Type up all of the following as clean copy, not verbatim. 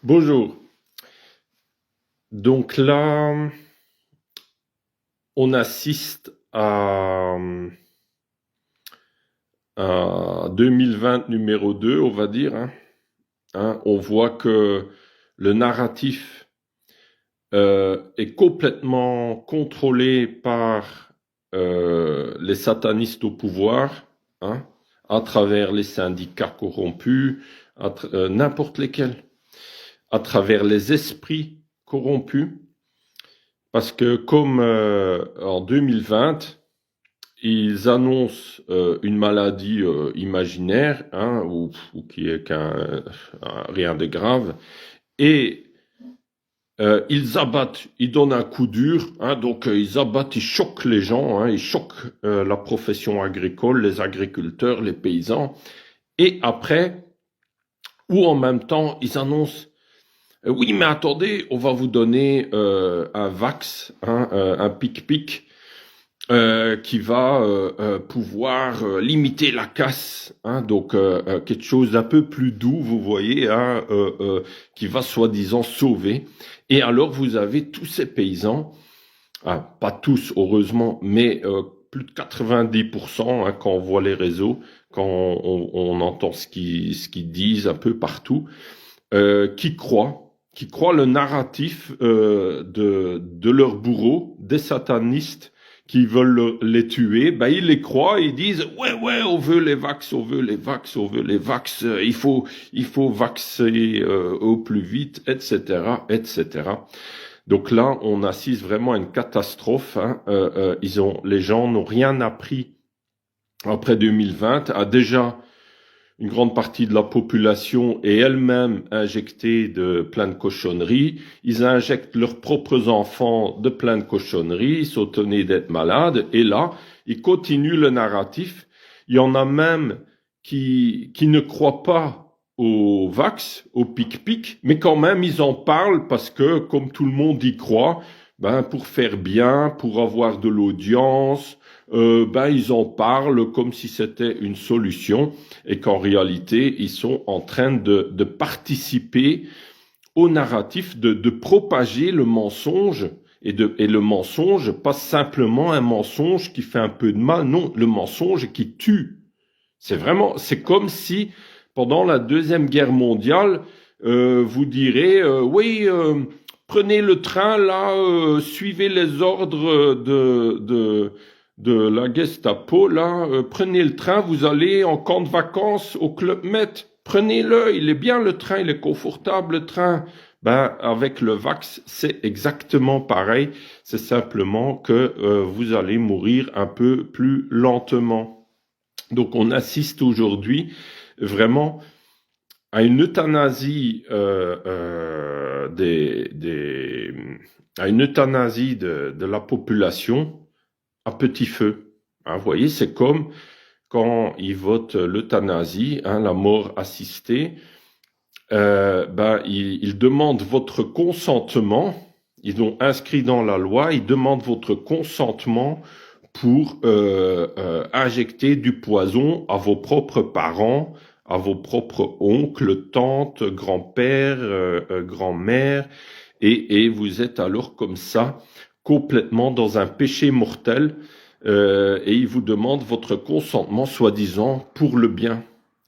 Bonjour. Donc là, on assiste à 2020 numéro 2, on va dire. On voit que le narratif est complètement contrôlé par les satanistes au pouvoir, hein, à travers les syndicats corrompus, n'importe lesquels, à travers les esprits corrompus. Parce que comme en 2020, ils annoncent une maladie imaginaire, ou qui est rien de grave, et ils abattent, ils donnent un coup dur, donc ils abattent, ils choquent les gens, ils choquent la profession agricole, les agriculteurs, les paysans, et après, ou en même temps, ils annoncent oui, mais attendez, on va vous donner un vax, un pic-pic, qui va pouvoir limiter la casse, donc quelque chose d'un peu plus doux, vous voyez, qui va soi-disant sauver. Et alors vous avez tous ces paysans, pas tous heureusement, mais plus de 90%, quand on voit les réseaux, quand on entend ce qu'ils disent un peu partout, qui croient le narratif de leurs bourreaux, des satanistes qui veulent les tuer. Ben ils les croient, ils disent ouais on veut les vax, on veut les vax, on veut les vax, il faut vaxer au plus vite, etc., etc. Donc là on assiste vraiment à une catastrophe. Les gens n'ont rien appris après 2020. Déjà une grande partie de la population est elle-même injectée de plein de cochonneries. Ils injectent leurs propres enfants de plein de cochonneries, s'étonner d'être malades. Et là, ils continuent le narratif. Il y en a même qui ne croient pas au vax, au pic-pic, mais quand même ils en parlent parce que, comme tout le monde y croit, pour faire bien, pour avoir de l'audience, ils en parlent comme si c'était une solution et qu'en réalité, ils sont en train de participer au narratif, de propager le mensonge et le mensonge, pas simplement un mensonge qui fait un peu de mal, non, le mensonge qui tue. C'est comme si pendant la Deuxième Guerre mondiale, vous direz, oui, prenez le train là, suivez les ordres de la Gestapo, là, prenez le train, vous allez en camp de vacances au Club Med, prenez-le, il est bien le train, il est confortable le train. Avec le vax, c'est exactement pareil, c'est simplement que vous allez mourir un peu plus lentement. Donc on assiste aujourd'hui vraiment à une euthanasie à une euthanasie de la population à petit feu. Vous voyez, c'est comme quand ils votent l'euthanasie, la mort assistée. Ils demandent votre consentement. Ils ont inscrit dans la loi, ils demandent votre consentement pour injecter du poison à vos propres parents, à vos propres oncles, tantes, grands-pères, grand-mères, et vous êtes alors comme ça, complètement dans un péché mortel, et ils vous demandent votre consentement, soi-disant, pour le bien,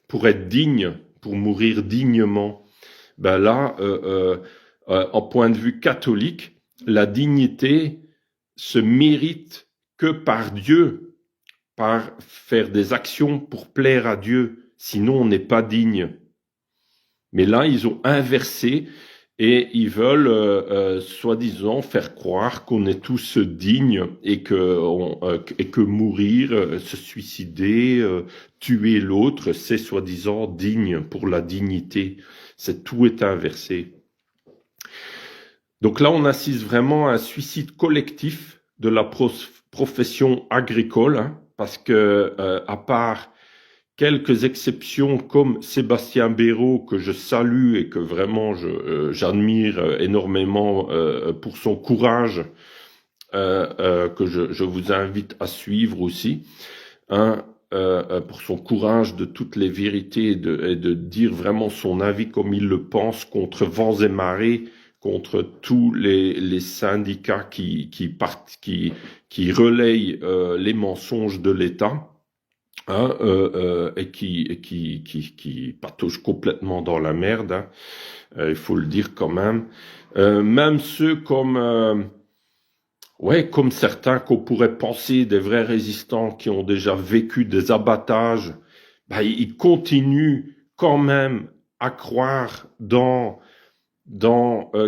pour être digne, pour mourir dignement. En point de vue catholique, la dignité se mérite que par Dieu, par faire des actions pour plaire à Dieu. Sinon, on n'est pas digne. Mais là, ils ont inversé et ils veulent, soi-disant, faire croire qu'on est tous dignes et que mourir, se suicider, tuer l'autre, c'est soi-disant digne pour la dignité. Tout est inversé. Donc là, on assiste vraiment à un suicide collectif de la profession agricole, parce que à part quelques exceptions comme Sébastien Béraud, que je salue et que vraiment j'admire énormément pour son courage, que je vous invite à suivre aussi, pour son courage de toutes les vérités et de dire vraiment son avis comme il le pense contre vents et marées, contre tous les syndicats qui relayent les mensonges de l'État. Hein, et qui patauge complètement dans la merde, hein, il faut le dire quand même. Même ceux comme certains qu'on pourrait penser des vrais résistants qui ont déjà vécu des abattages, bah, ils continuent quand même à croire dans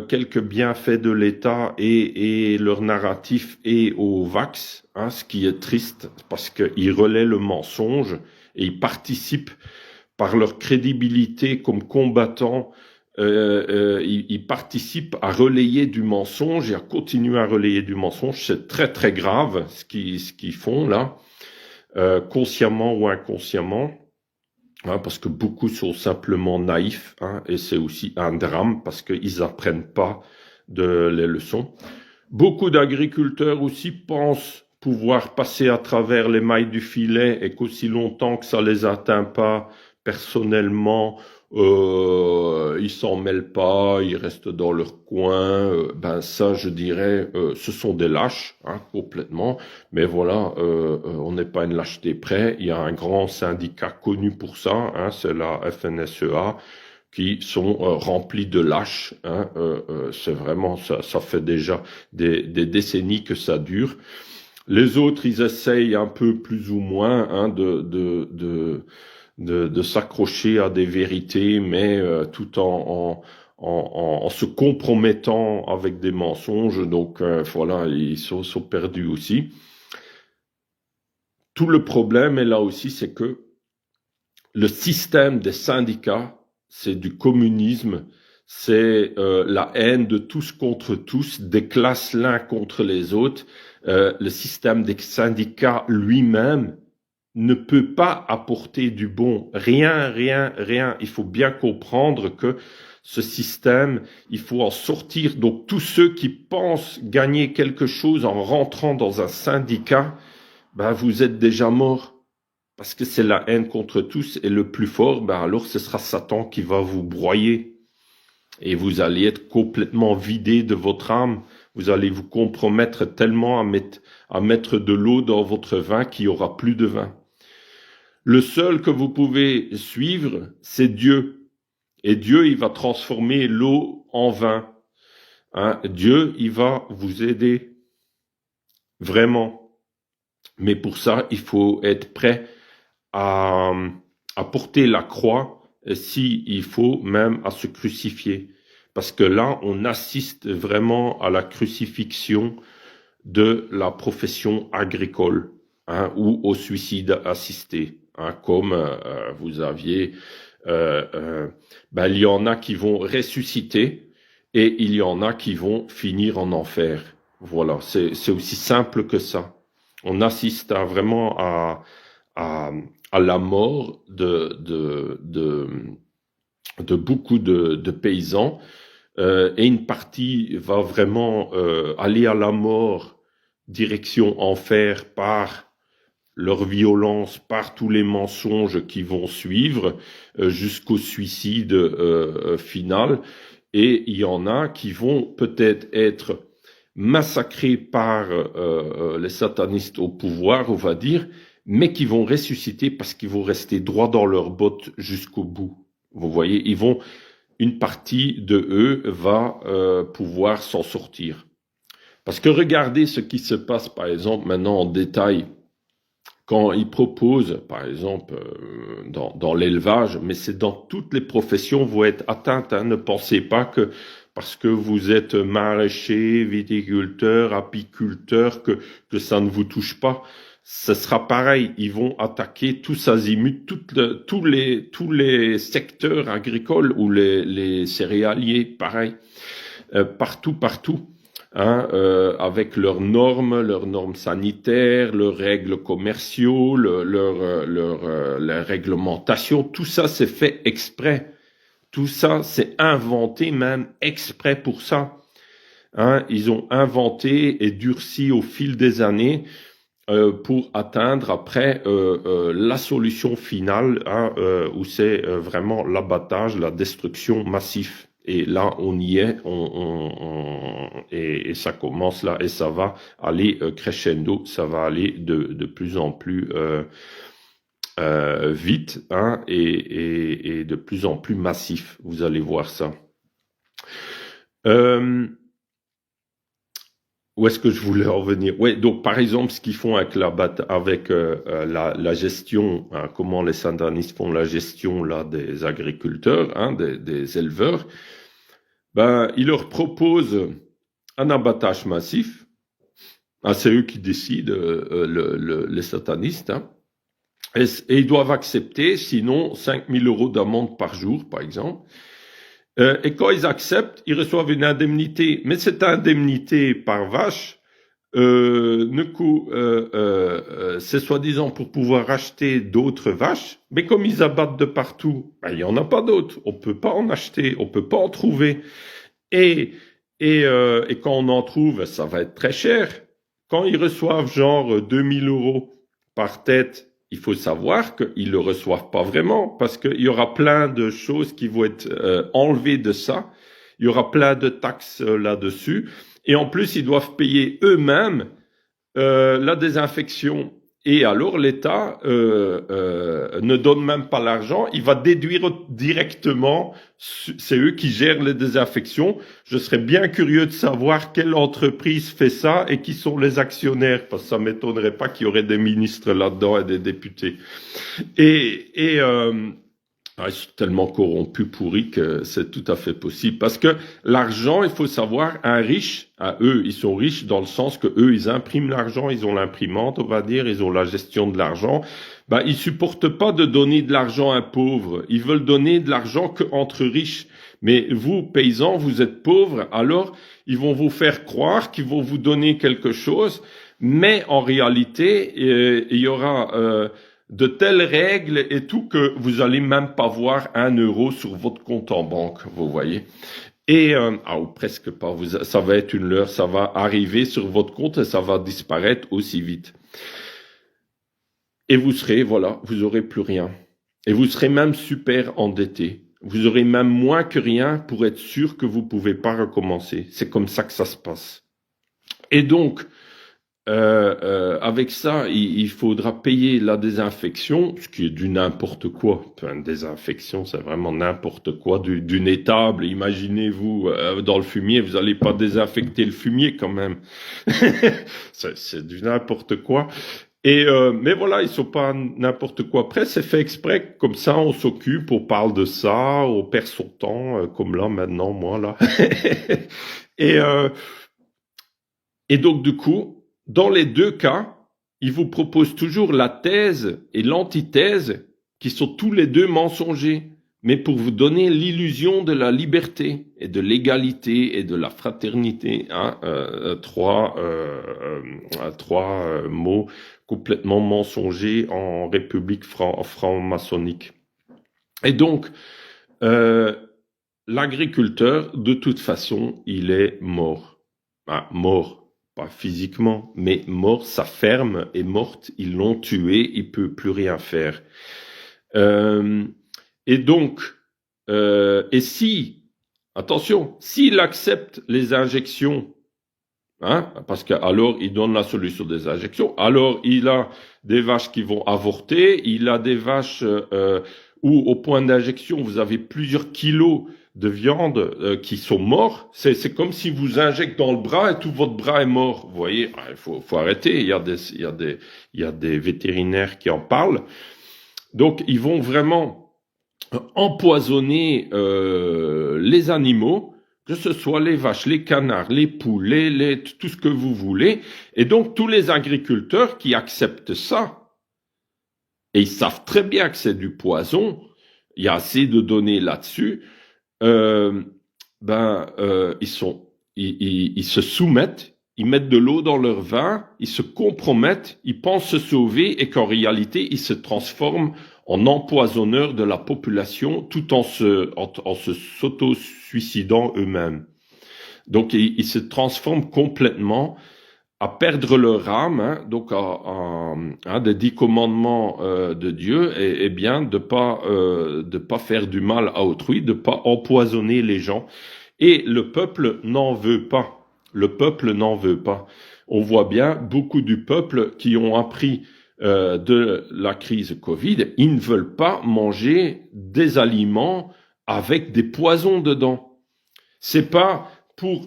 quelques bienfaits de l'État et leur narratif et au vax, hein, ce qui est triste parce qu'ils relaient le mensonge et ils participent par leur crédibilité comme combattants, ils participent à relayer du mensonge et à continuer à relayer du mensonge. C'est très très grave ce qu'ils font là, consciemment ou inconsciemment. Hein, parce que beaucoup sont simplement naïfs, hein, et c'est aussi un drame parce qu'ils apprennent pas les leçons. Beaucoup d'agriculteurs aussi pensent pouvoir passer à travers les mailles du filet et qu'aussi longtemps que ça les atteint pas personnellement, ils s'en mêlent pas, ils restent dans leur coin. Ben ça, je dirais, ce sont des lâches, hein, complètement. Mais voilà, on n'est pas une lâcheté près. Il y a un grand syndicat connu pour ça, hein, c'est la FNSEA, qui sont remplis de lâches. Hein, c'est vraiment ça fait déjà des décennies que ça dure. Les autres, ils essayent un peu plus ou moins, hein, de s'accrocher à des vérités, mais tout en se compromettant avec des mensonges. Donc voilà, ils sont perdus aussi. Tout le problème est là aussi, c'est que le système des syndicats, c'est du communisme, c'est la haine de tous contre tous, des classes l'un contre les autres. Le système des syndicats lui-même ne peut pas apporter du bon. Rien. Il faut bien comprendre que ce système, il faut en sortir. Donc tous ceux qui pensent gagner quelque chose en rentrant dans un syndicat, ben vous êtes déjà morts. Parce que c'est la haine contre tous et le plus fort, ben alors ce sera Satan qui va vous broyer. Et vous allez être complètement vidé de votre âme. Vous allez vous compromettre tellement à mettre de l'eau dans votre vin qu'il n'y aura plus de vin. Le seul que vous pouvez suivre, c'est Dieu. Et Dieu, il va transformer l'eau en vin. Hein? Dieu, il va vous aider. Vraiment. Mais pour ça, il faut être prêt à porter la croix, si il faut même à se crucifier. Parce que là, on assiste vraiment à la crucifixion de la profession agricole, hein, ou au suicide assisté. Hein, comme vous aviez, il y en a qui vont ressusciter et il y en a qui vont finir en enfer. Voilà, c'est aussi simple que ça. On assiste vraiment à la mort de beaucoup de paysans, et une partie va vraiment aller à la mort direction enfer par leur violence, par tous les mensonges qui vont suivre, jusqu'au suicide final. Et il y en a qui vont peut-être être massacrés par les satanistes au pouvoir, on va dire, mais qui vont ressusciter parce qu'ils vont rester droit dans leurs bottes jusqu'au bout. Vous voyez, une partie de eux va pouvoir s'en sortir. Parce que regardez ce qui se passe, par exemple, maintenant en détail, quand ils proposent, par exemple, dans l'élevage, mais c'est dans toutes les professions, vous êtes atteintes, hein, ne pensez pas que parce que vous êtes maraîcher, viticulteur, apiculteur, que ça ne vous touche pas. Ce sera pareil, ils vont attaquer tous azimuts, tous les secteurs agricoles ou les céréaliers, pareil, partout. Hein, avec leurs normes sanitaires, leurs règles commerciaux, leur réglementation, tout ça c'est fait exprès. Tout ça c'est inventé même exprès pour ça. Hein, ils ont inventé et durci au fil des années pour atteindre après la solution finale, hein, où c'est vraiment l'abattage, la destruction massive. Et là, on y est, et ça commence là, et ça va aller crescendo, ça va aller de plus en plus vite, hein, et de plus en plus massif. Vous allez voir ça. Où est-ce que je voulais en venir? Ouais, donc par exemple, ce qu'ils font avec la gestion, hein, comment les satanistes font la gestion là des agriculteurs, hein, des éleveurs, ben ils leur proposent un abattage massif. Ah, c'est eux qui décident, les satanistes, hein, et ils doivent accepter, sinon 5 000 € d'amende par jour, par exemple. Et quand ils acceptent, ils reçoivent une indemnité. Mais cette indemnité par vache, c'est soi-disant pour pouvoir acheter d'autres vaches. Mais comme ils abattent de partout, ben, il n'y en a pas d'autres. On peut pas en acheter, on peut pas en trouver. Et quand on en trouve, ça va être très cher. Quand ils reçoivent genre 2 000 € par tête, il faut savoir qu'ils le reçoivent pas vraiment, parce qu'il y aura plein de choses qui vont être enlevées de ça. Il y aura plein de taxes là-dessus. Et en plus, ils doivent payer eux-mêmes la désinfection. Et alors, l'État ne donne même pas l'argent. Il va déduire directement. C'est eux qui gèrent les désinfections. Je serais bien curieux de savoir quelle entreprise fait ça et qui sont les actionnaires, parce que ça m'étonnerait pas qu'il y aurait des ministres là-dedans et des députés. Ils sont tellement corrompus, pourris, que c'est tout à fait possible. Parce que l'argent, il faut savoir, un riche, eux, ils sont riches dans le sens que eux, ils impriment l'argent, ils ont l'imprimante, on va dire, ils ont la gestion de l'argent. Ben, ils supportent pas de donner de l'argent à un pauvre. Ils veulent donner de l'argent qu'entre riches. Mais vous, paysans, vous êtes pauvres, alors ils vont vous faire croire qu'ils vont vous donner quelque chose. Mais en réalité, il y aura de telles règles et tout que vous allez même pas voir 1 € sur votre compte en banque, vous voyez. Et ou presque pas. Ça va être une leurre, ça va arriver sur votre compte et ça va disparaître aussi vite. Et vous aurez plus rien. Et vous serez même super endetté. Vous aurez même moins que rien pour être sûr que vous pouvez pas recommencer. C'est comme ça que ça se passe. Et donc, avec ça, il faudra payer la désinfection, ce qui est du n'importe quoi. Enfin, désinfection, c'est vraiment n'importe quoi, d'une étable. Imaginez-vous, dans le fumier, vous n'allez pas désinfecter le fumier quand même. c'est du n'importe quoi. Mais voilà, ils sont pas n'importe quoi. Après, c'est fait exprès, comme ça, on s'occupe, on parle de ça, on perd son temps, comme là maintenant, moi là. Et donc du coup, dans les deux cas, ils vous proposent toujours la thèse et l'antithèse, qui sont tous les deux mensongers, mais pour vous donner l'illusion de la liberté et de l'égalité et de la fraternité. Hein, trois mots complètement mensongers en république franc-maçonnique. Et donc, l'agriculteur, de toute façon, il est mort. Mort. Pas physiquement, mais mort, sa ferme est morte, ils l'ont tué, il peut plus rien faire. Et donc, attention, s'il accepte les injections, hein, parce qu'alors il donne la solution des injections, alors il a des vaches qui vont avorter, il a des vaches où au point d'injection vous avez plusieurs kilos de viande qui sont morts. C'est comme si vous injectez dans le bras et tout votre bras est mort. Vous voyez, il faut arrêter. Il y a des vétérinaires qui en parlent. Donc ils vont vraiment empoisonner les animaux, que ce soit les vaches, les canards, les poules, tout ce que vous voulez. Et donc tous les agriculteurs qui acceptent ça, et ils savent très bien que c'est du poison, il y a assez de données là-dessus, ils se soumettent, ils mettent de l'eau dans leur vin, ils se compromettent, ils pensent se sauver et qu'en réalité, ils se transforment en empoisonneurs de la population tout en s'auto-suicidant eux-mêmes. Donc, ils se transforment complètement à perdre leur âme, hein, donc des 10 commandements de Dieu, et bien de pas faire du mal à autrui, de pas empoisonner les gens. Et le peuple n'en veut pas. Le peuple n'en veut pas. On voit bien beaucoup du peuple qui ont appris de la crise Covid, ils ne veulent pas manger des aliments avec des poisons dedans. C'est pas pour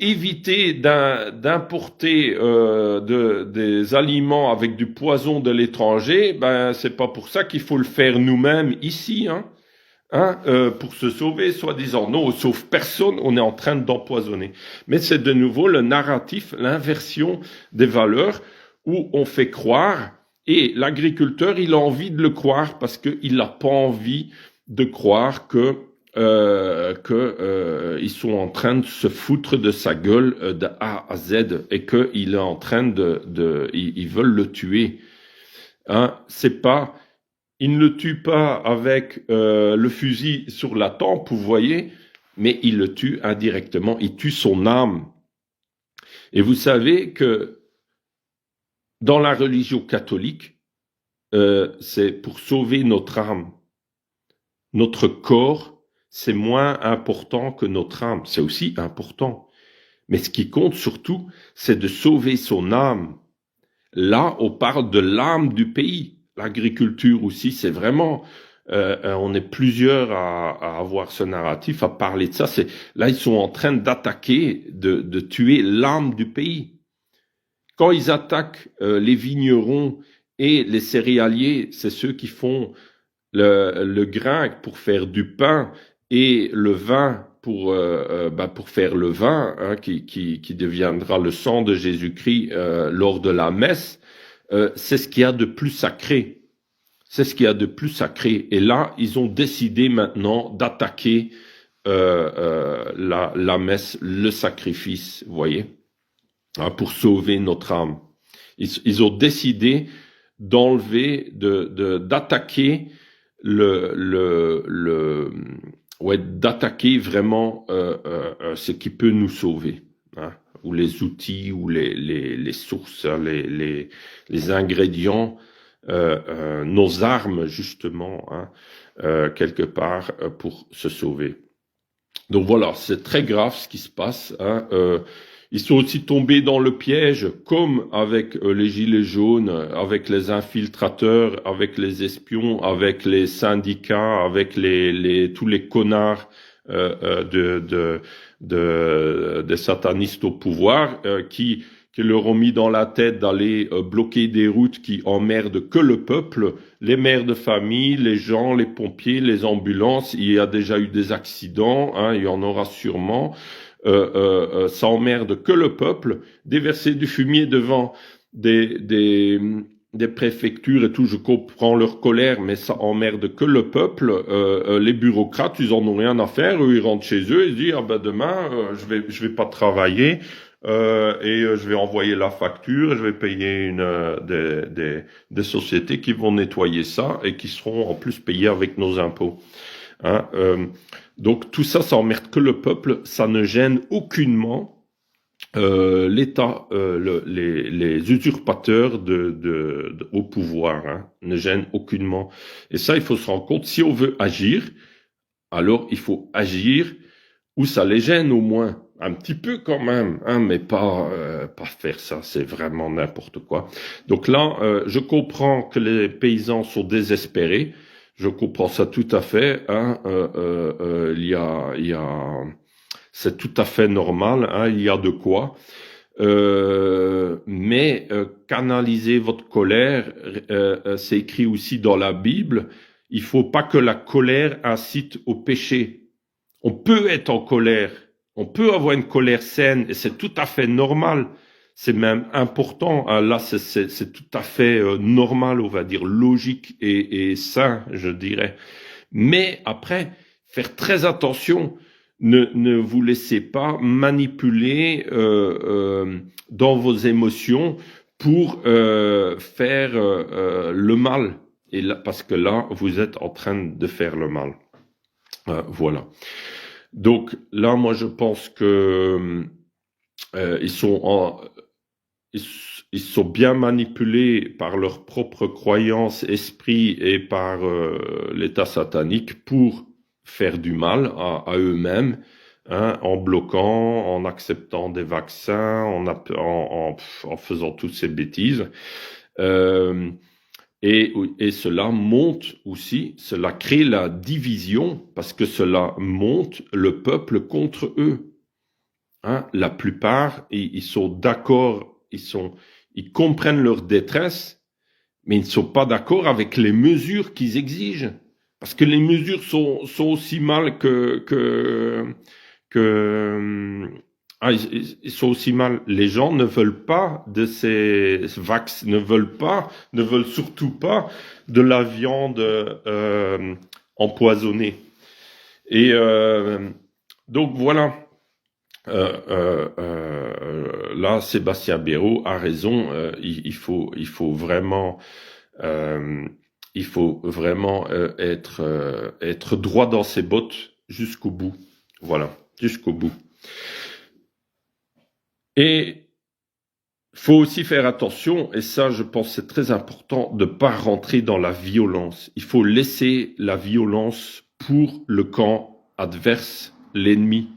éviter d'importer des aliments avec du poison de l'étranger, ben c'est pas pour ça qu'il faut le faire nous-mêmes ici, pour se sauver, soi-disant. Non, on sauve personne, on est en train d'empoisonner. Mais c'est de nouveau le narratif, l'inversion des valeurs, où on fait croire, et l'agriculteur, il a envie de le croire parce qu'il n'a pas envie de croire ils sont en train de se foutre de sa gueule de A à Z et qu'il est en train ils veulent le tuer. C'est pas, ils ne le tuent pas avec le fusil sur la tempe, vous voyez, mais ils le tuent indirectement, ils tuent son âme. Et vous savez que dans la religion catholique, c'est pour sauver notre âme. Notre corps, c'est moins important que notre âme. C'est aussi important. Mais ce qui compte surtout, c'est de sauver son âme. Là, on parle de l'âme du pays. L'agriculture aussi, c'est vraiment... on est plusieurs à avoir ce narratif, à parler de ça. Là, ils sont en train d'attaquer, de tuer l'âme du pays. Quand ils attaquent les vignerons et les céréaliers, c'est ceux qui font le grain pour faire du pain et le vin pour faire le vin, qui deviendra le sang de Jésus-Christ lors de la messe. C'est ce qu'il y a de plus sacré. C'est ce qu'il y a de plus sacré. Et là, ils ont décidé maintenant d'attaquer la messe, le sacrifice, vous voyez, pour sauver notre âme. Ils ont décidé d'enlever, d'attaquer d'attaquer vraiment ce qui peut nous sauver, ou les outils, ou les sources, les ingrédients, nos armes justement, quelque part pour se sauver. Donc voilà, c'est très grave ce qui se passe. Ils sont aussi tombés dans le piège, comme avec les gilets jaunes, avec les infiltrateurs, avec les espions, avec les syndicats, avec tous les connards des satanistes au pouvoir, qui leur ont mis dans la tête d'aller bloquer des routes qui emmerdent que le peuple, les mères de famille, les gens, les pompiers, les ambulances. Il y a déjà eu des accidents, il y en aura sûrement. Ça emmerde que le peuple, déverser du fumier devant des préfectures et tout, je comprends leur colère, mais ça emmerde que le peuple. Les bureaucrates, ils en ont rien à faire, eux, ils rentrent chez eux, ils disent demain je vais pas travailler et je vais envoyer la facture, et je vais payer des sociétés qui vont nettoyer ça et qui seront en plus payées avec nos impôts. Donc tout ça, ça emmerde que le peuple, ça ne gêne aucunement l'État, les usurpateurs au pouvoir, ne gênent aucunement. Et ça, il faut se rendre compte, si on veut agir, alors il faut agir où ça les gêne au moins, un petit peu quand même, mais pas faire ça, c'est vraiment n'importe quoi. Donc là, je comprends que les paysans sont désespérés. Je comprends ça tout à fait. C'est tout à fait normal. Il y a de quoi. Mais canaliser votre colère, c'est écrit aussi dans la Bible. Il faut pas que la colère incite au péché. On peut être en colère. On peut avoir une colère saine et c'est tout à fait normal. C'est même important. Là, c'est tout à fait normal, on va dire, logique et sain, je dirais. Mais après, faire très attention. Ne vous laissez pas manipuler dans vos émotions pour faire le mal. Et là, parce que là, vous êtes en train de faire le mal. Voilà. Donc là, moi, je pense que ils sont ils sont bien manipulés par leurs propres croyances, esprits et par l'état satanique pour faire du mal à eux-mêmes, hein, en bloquant, en acceptant des vaccins, en faisant toutes ces bêtises. Euh, et cela monte aussi, cela crée la division parce que cela monte le peuple contre eux. Hein, la plupart, ils sont d'accord, ils comprennent leur détresse, mais ils ne sont pas d'accord avec les mesures qu'ils exigent. Parce que les mesures sont aussi mal que ils sont aussi mal. Les gens ne veulent pas de ces vaccins, ne veulent surtout pas de la viande empoisonnée. Et donc voilà. Là, Sébastien Béraud a raison. Il faut vraiment, euh, être droit dans ses bottes jusqu'au bout. Voilà, jusqu'au bout. Et faut aussi faire attention, et ça, je pense, c'est très important, de pas rentrer dans la violence. Il faut laisser la violence pour le camp adverse, l'ennemi.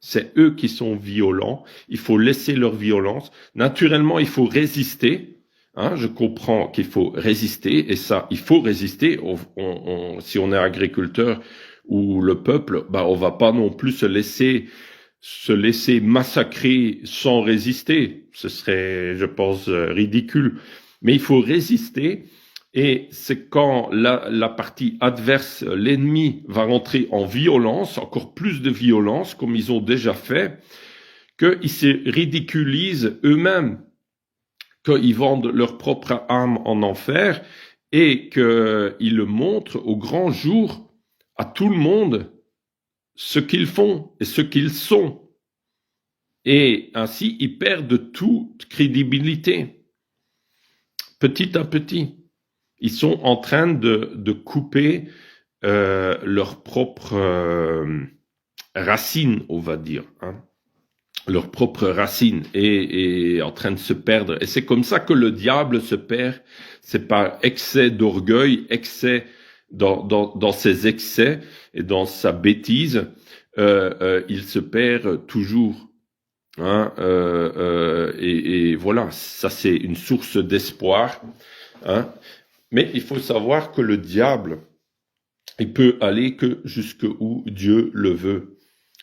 C'est eux qui sont violents. Il faut laisser leur violence. Naturellement, il faut résister. Hein, je comprends qu'il faut résister, et ça, il faut résister. Si on est agriculteur ou le peuple, bah, on va pas non plus se laisser massacrer sans résister. Ce serait, je pense, ridicule. Mais il faut résister. Et c'est quand la partie adverse, l'ennemi, va rentrer en violence, encore plus de violence, comme ils ont déjà fait, qu'ils se ridiculisent eux-mêmes, qu'ils vendent leur propre âme en enfer et qu'ils le montrent au grand jour à tout le monde ce qu'ils font et ce qu'ils sont. Et ainsi, ils perdent toute crédibilité, petit à petit. Ils sont en train de couper leurs propres racines, on va dire, hein, leurs propres racines, et en train de se perdre. Et c'est comme ça que le diable se perd. C'est par excès d'orgueil, excès dans ses excès et dans sa bêtise, il se perd toujours. Hein, et voilà, ça c'est une source d'espoir. Hein. Mais il faut savoir que le diable, il peut aller que jusqu'où Dieu le veut.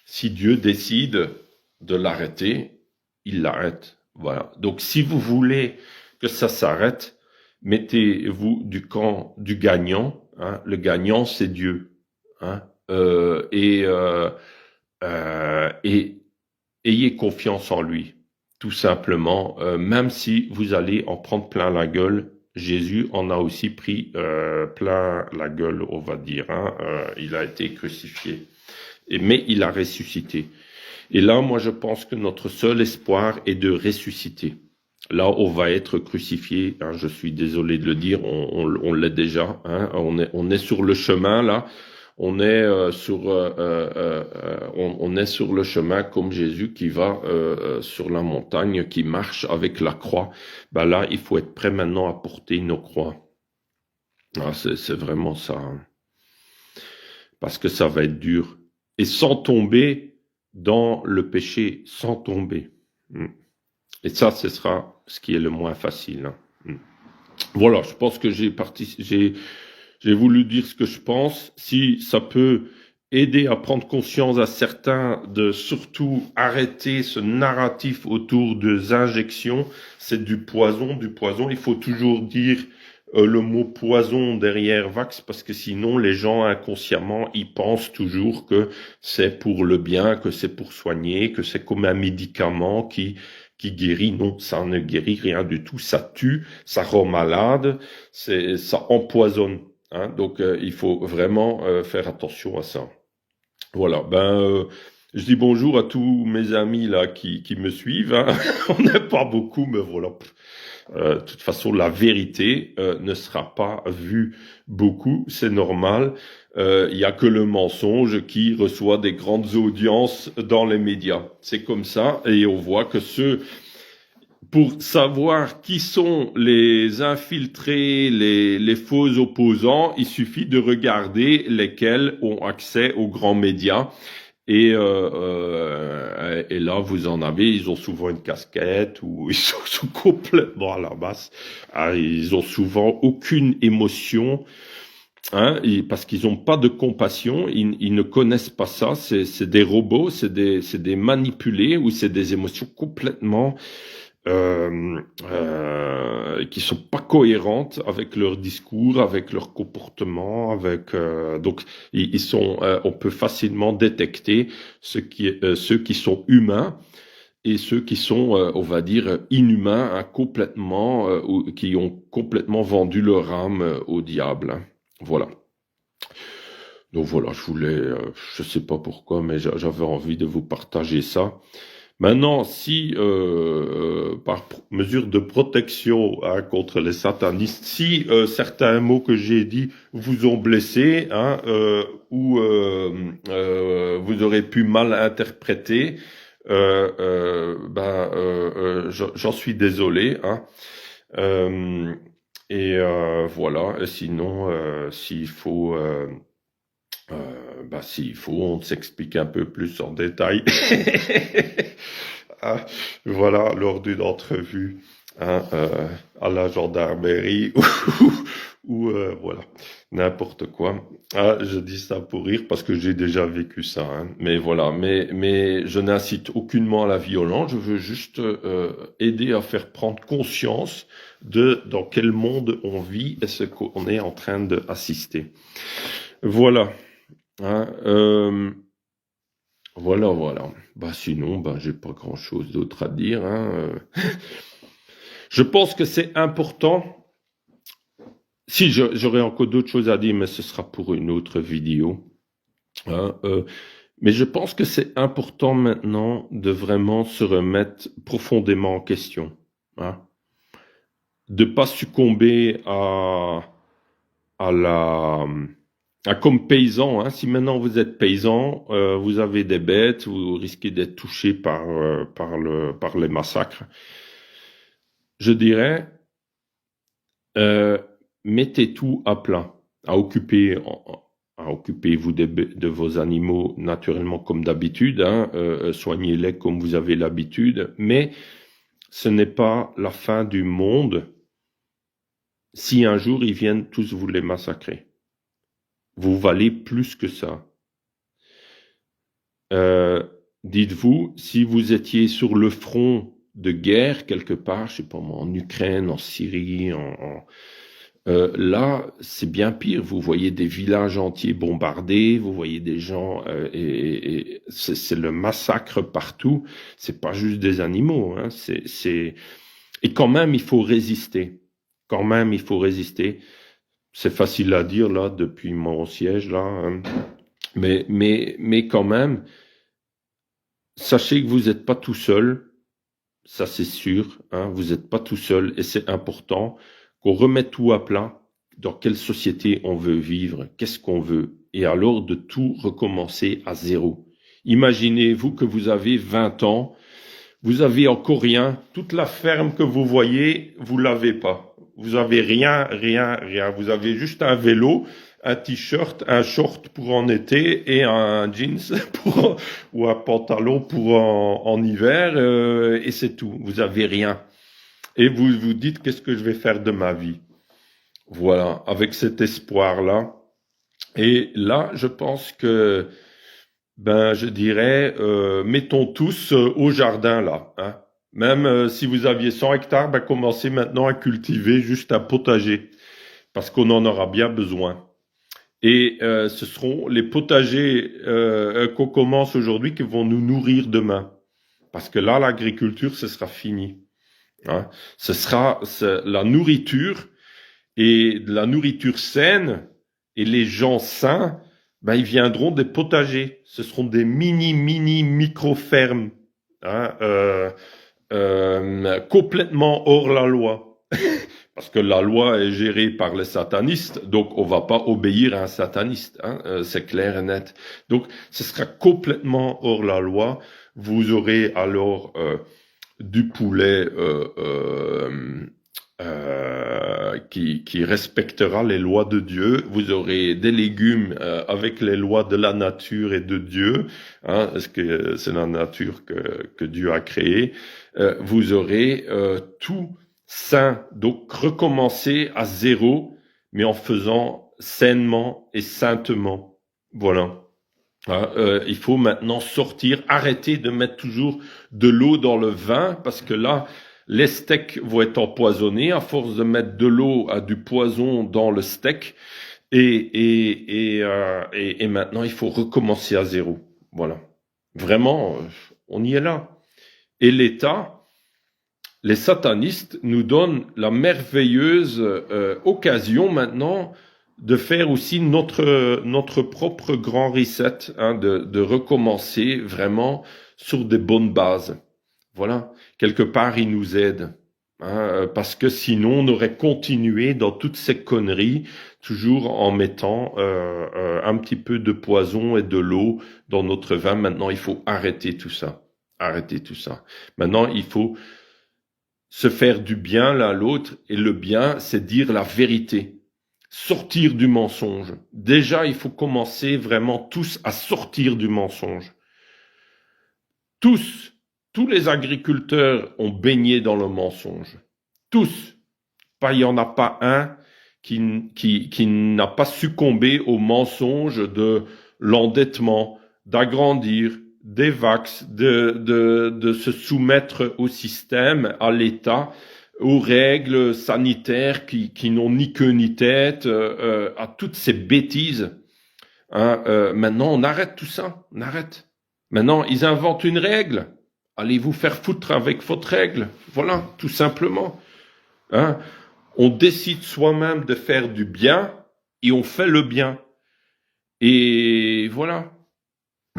Si Dieu décide de l'arrêter, il l'arrête. Voilà. Donc si vous voulez que ça s'arrête, mettez-vous du camp du gagnant. Hein. Le gagnant, c'est Dieu. Hein. Et ayez confiance en lui, tout simplement. Même si vous allez en prendre plein la gueule, Jésus en a aussi pris plein la gueule, on va dire. Hein. Il a été crucifié, mais il a ressuscité. Et là, moi, je pense que notre seul espoir est de ressusciter. Là, on va être crucifié. Hein, je suis désolé de le dire, on l'est déjà. Hein, on est sur le chemin là. On est on est sur le chemin comme Jésus qui va sur la montagne, qui marche avec la croix. Ben là, il faut être prêt maintenant à porter nos croix. Ah, c'est vraiment ça, hein. Parce que ça va être dur. Et sans tomber dans le péché, sans tomber. Et ça, ce sera ce qui est le moins facile. Hein. Voilà, je pense que j'ai voulu dire ce que je pense. Si ça peut aider à prendre conscience à certains de surtout arrêter ce narratif autour des injections, c'est du poison, du poison. Il faut toujours dire le mot poison derrière vax parce que sinon les gens inconsciemment ils pensent toujours que c'est pour le bien, que c'est pour soigner, que c'est comme un médicament qui guérit. Non, ça ne guérit rien du tout. Ça tue, ça rend malade, ça empoisonne. Hein, donc il faut vraiment faire attention à ça. Voilà, je dis bonjour à tous mes amis là qui me suivent. Hein. On n'est pas beaucoup, mais voilà. De toute façon, la vérité ne sera pas vue beaucoup, c'est normal. Il y a que le mensonge qui reçoit des grandes audiences dans les médias. C'est comme ça, et on voit que pour savoir qui sont les infiltrés, les faux opposants, il suffit de regarder lesquels ont accès aux grands médias. Et là, vous en avez, ils ont souvent une casquette ou ils sont complètement à la masse. Ah, ils ont souvent aucune émotion, hein, parce qu'ils n'ont pas de compassion, ils ne connaissent pas ça. C'est des robots, c'est des manipulés ou c'est des émotions complètement qui sont pas cohérentes avec leur discours, avec leur comportement, donc ils sont, on peut facilement détecter ceux qui sont humains et ceux qui sont, on va dire, inhumains, hein, complètement, ou qui ont complètement vendu leur âme au diable. Hein. Voilà. Donc voilà, je sais pas pourquoi, mais j'avais envie de vous partager ça. Maintenant, si par mesure de protection, hein, contre les satanistes, si certains mots que j'ai dit vous ont blessé, hein, ou vous aurez pu mal interpréter, j'en suis désolé. Hein. Voilà. Et sinon, s'il faut, on s'explique un peu plus en détail. Ah, voilà, lors d'une entrevue, hein, à la gendarmerie ou voilà, n'importe quoi. Ah, je dis ça pour rire parce que j'ai déjà vécu ça. Hein. Mais voilà, mais je n'incite aucunement à la violence. Je veux juste aider à faire prendre conscience de dans quel monde on vit et ce qu'on est en train d'assister. Voilà. Hein, voilà. Sinon, j'ai pas grand-chose d'autre à dire. Hein. Je pense que c'est important. Si j'aurais encore d'autres choses à dire, mais ce sera pour une autre vidéo. Hein, mais je pense que c'est important maintenant de vraiment se remettre profondément en question. Hein. De pas succomber à comme paysan, hein, si maintenant vous êtes paysan, vous avez des bêtes, vous risquez d'être touché par les massacres. Je dirais, mettez tout à plat, occupez-vous de vos animaux naturellement comme d'habitude, hein, soignez-les comme vous avez l'habitude, mais ce n'est pas la fin du monde si un jour ils viennent tous vous les massacrer. Vous valez plus que ça. Dites-vous, si vous étiez sur le front de guerre quelque part, je sais pas moi, en Ukraine, en Syrie, là, c'est bien pire. Vous voyez des villages entiers bombardés, vous voyez des gens, et c'est le massacre partout. C'est pas juste des animaux, hein, et quand même, il faut résister. Quand même, il faut résister. C'est facile à dire là depuis mon siège là, hein. Mais quand même, sachez que vous n'êtes pas tout seul, ça c'est sûr, hein, vous n'êtes pas tout seul et c'est important qu'on remette tout à plat. Dans quelle société on veut vivre, qu'est-ce qu'on veut, et alors de tout recommencer à zéro. Imaginez-vous que vous avez 20 ans, vous avez encore rien, toute la ferme que vous voyez, vous l'avez pas. Vous avez rien. Vous avez juste un vélo, un t-shirt, un short pour en été et un jeans ou un pantalon pour en hiver, et c'est tout. Vous avez rien. Et vous vous dites, qu'est-ce que je vais faire de ma vie? Voilà, avec cet espoir-là. Et là, je pense que, je dirais, mettons tous au jardin là, hein. Même si vous aviez 100 hectares, commencez maintenant à cultiver juste un potager, parce qu'on en aura bien besoin. Et ce seront les potagers qu'on commence aujourd'hui qui vont nous nourrir demain. Parce que là, l'agriculture, ce sera fini. Hein. Ce sera la nourriture, et de la nourriture saine, et les gens sains, ils viendront des potagers. Ce seront des micro-fermes. Hein, complètement hors la loi. Parce que la loi est gérée par les satanistes, donc on va pas obéir à un sataniste, hein, c'est clair et net. Donc ce sera complètement hors la loi. Vous aurez alors du poulet qui respectera les lois de Dieu. Vous aurez des légumes avec les lois de la nature et de Dieu, hein, parce que c'est la nature que Dieu a créée. Vous aurez tout sain. Donc recommencer à zéro, mais en faisant sainement et saintement. Voilà. Il faut maintenant sortir, arrêter de mettre toujours de l'eau dans le vin, parce que là, les steaks vont être empoisonnés à force de mettre de l'eau à du poison dans le steak. Et maintenant, il faut recommencer à zéro. Voilà. Vraiment, on y est là. Et l'État, les satanistes nous donnent la merveilleuse occasion maintenant de faire aussi notre propre grand reset, hein, de recommencer vraiment sur des bonnes bases. Voilà, quelque part, il nous aide, hein, parce que sinon, on aurait continué dans toutes ces conneries, toujours en mettant un petit peu de poison et de l'eau dans notre vin. Maintenant, il faut arrêter tout ça. Arrêter tout ça. Maintenant, il faut se faire du bien l'un à l'autre, et le bien, c'est dire la vérité. Sortir du mensonge. Déjà, il faut commencer vraiment tous à sortir du mensonge. Tous les agriculteurs ont baigné dans le mensonge. Tous. Il n'y en a pas un qui n'a pas succombé au mensonge de l'endettement, d'agrandir, des vax, de se soumettre au système, à l'État, aux règles sanitaires qui n'ont ni queue ni tête, à toutes ces bêtises. Hein, maintenant, on arrête tout ça, on arrête. Maintenant, ils inventent une règle. Allez vous faire foutre avec votre règle. Voilà, tout simplement. Hein, on décide soi-même de faire du bien et on fait le bien. Et voilà.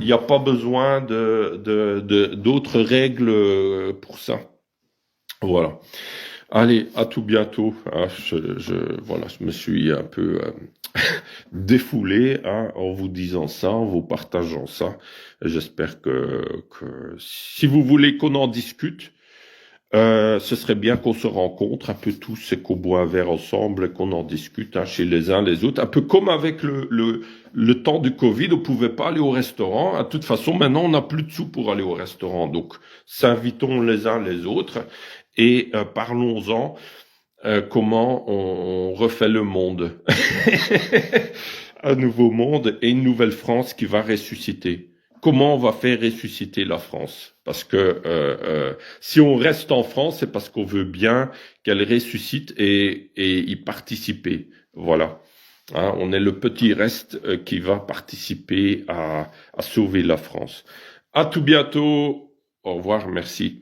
Il n'y a pas besoin d'autres règles pour ça. Voilà. Allez, à tout bientôt. Ah, voilà, je me suis un peu défoulé, hein, en vous disant ça, en vous partageant ça. J'espère que si vous voulez qu'on en discute, ce serait bien qu'on se rencontre un peu tous et qu'on boit un verre ensemble et qu'on en discute, hein, chez les uns les autres. Un peu comme avec le temps du Covid, on pouvait pas aller au restaurant. De toute façon, maintenant, on n'a plus de sous pour aller au restaurant. Donc, s'invitons les uns les autres et parlons-en. Comment on refait le monde. Un nouveau monde et une nouvelle France qui va ressusciter. Comment on va faire ressusciter la France? Parce que si on reste en France, c'est parce qu'on veut bien qu'elle ressuscite et y participer. Voilà. Hein, on est le petit reste qui va participer à sauver la France. À tout bientôt. Au revoir, merci.